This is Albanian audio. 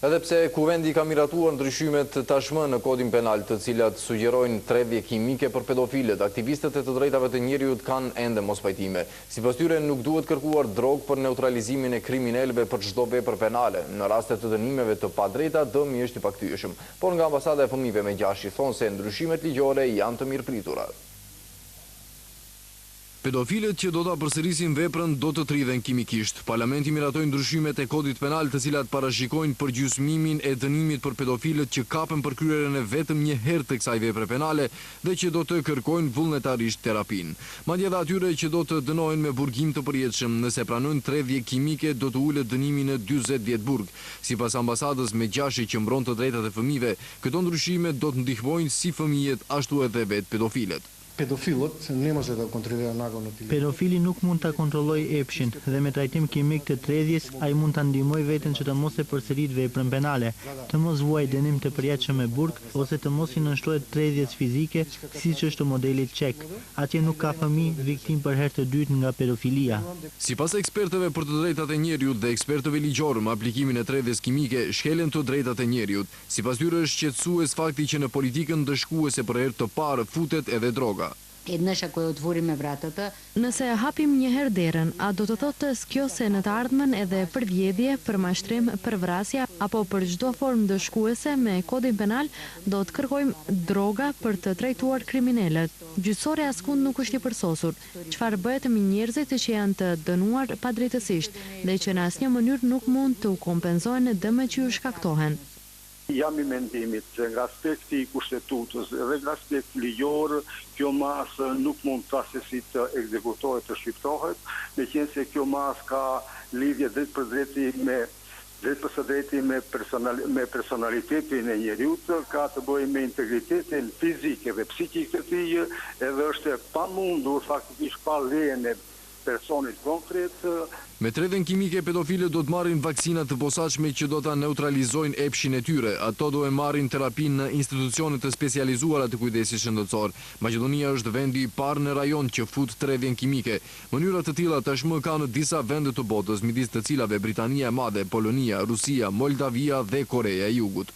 Edhe pse Kuvendi ka miratuar ndryshimet tashmë në kodin penal, të cilat sugjerojnë tredhje kimike për pedofilët, aktivistët e të drejtave të njerëzit kanë ende mospajtime. Sipas tyre nuk duhet kërkuar drogë për neutralizimin e kriminalëve për çdo vepër penale. Në raste të dënimeve të padrejta, dëmi është i pakthyeshëm. Por nga ambasada e fëmijëve me gjashtë thonë se ndryshimet ligjore janë të mirëpritura. Pedofilët që do ta përsërisin veprën do të tridhen kimikisht. Parlamenti miratoi ndryshimet e kodit penal të cilat parashikojnë përgjysmimin e dënimit për pedofilët që kapen për kryerjen e vetëm një herë të kësaj vepre penale dhe që do të kërkojnë vullnetarisht terapinë. Madje edhe atyre që do të dënohen me burgim të përjetshëm nëse pranojnë tredhje kimike do të ulet dënimi në 40 vjet burg. Sipas ambasadës me gjashtë që mbron të drejtat e fëmijëve, këto ndryshime do të ndihmojnë si fëmijët ashtu edhe vetë pedofilët. Pedofili nuk mund ta kontrollojë epshin dhe me trajtim kimik të tredhjes ai mund ta ndihmojë veten që të mos e përsërit veprën penale, të mos vuajë dënim të përjetshëm me burg ose të mos i nënshtrohet tredhjes fizike, siç është modeli çek. Atje nuk ka fëmijë viktimë për herë të dytë nga pedofilia. Sipas ekspertëve për të drejtat e njerëzit dhe ekspertëve ligjor me aplikimin e tredhjes kimike shkelen të drejtat e njerëzit. Sipas tyre është shqetësues fakti që në politikën dëshkuese për herë të parë futet edhe droga. Nëse hapim një herë derën, a do të thotë kjo se në të ardhmen edhe për vjedhje, për mashtrim, për vrasja apo për çdo formë dëshkuese me kodin penal do të kërkojmë droga për të trajtuar kriminalët. Gjyqësori askund nuk është i përsosur. Çfarë bëhet me njerëzit që janë të dënuar padrejtësisht dhe që në asnjë mënyrë nuk mund të u kompenzohen dëmet që u shkaktohen. Jam i mendimit që nga aspekti i kushtetutës dhe nga aspekti ligjor, kjo masë nuk mund thjesht të ekzekutohet, të shqiptohet, meqense kjo masë ka lidhje drejt për drejti me personalitetin e njeriut, ka të bëjë me integritetin fizik dhe psikik të tij, edhe është e pamundur faktikisht pa lejen e personit konkret. Me tredhjen kimike pedofilët do të marrin vaksina të posaçme që do ta neutralizojnë epshin e tyre. Ato do e marrin terapinë në institucione të specializuara të kujdesit shëndetësor. Maqedonia është vendi i parë në rajon që fut tredhjen kimike. Mënyra të tilla tashmë ka në disa vende të botës, midis të cilave Britania e Madhe, Polonia, Rusia, Moldavia dhe Korea e Jugut.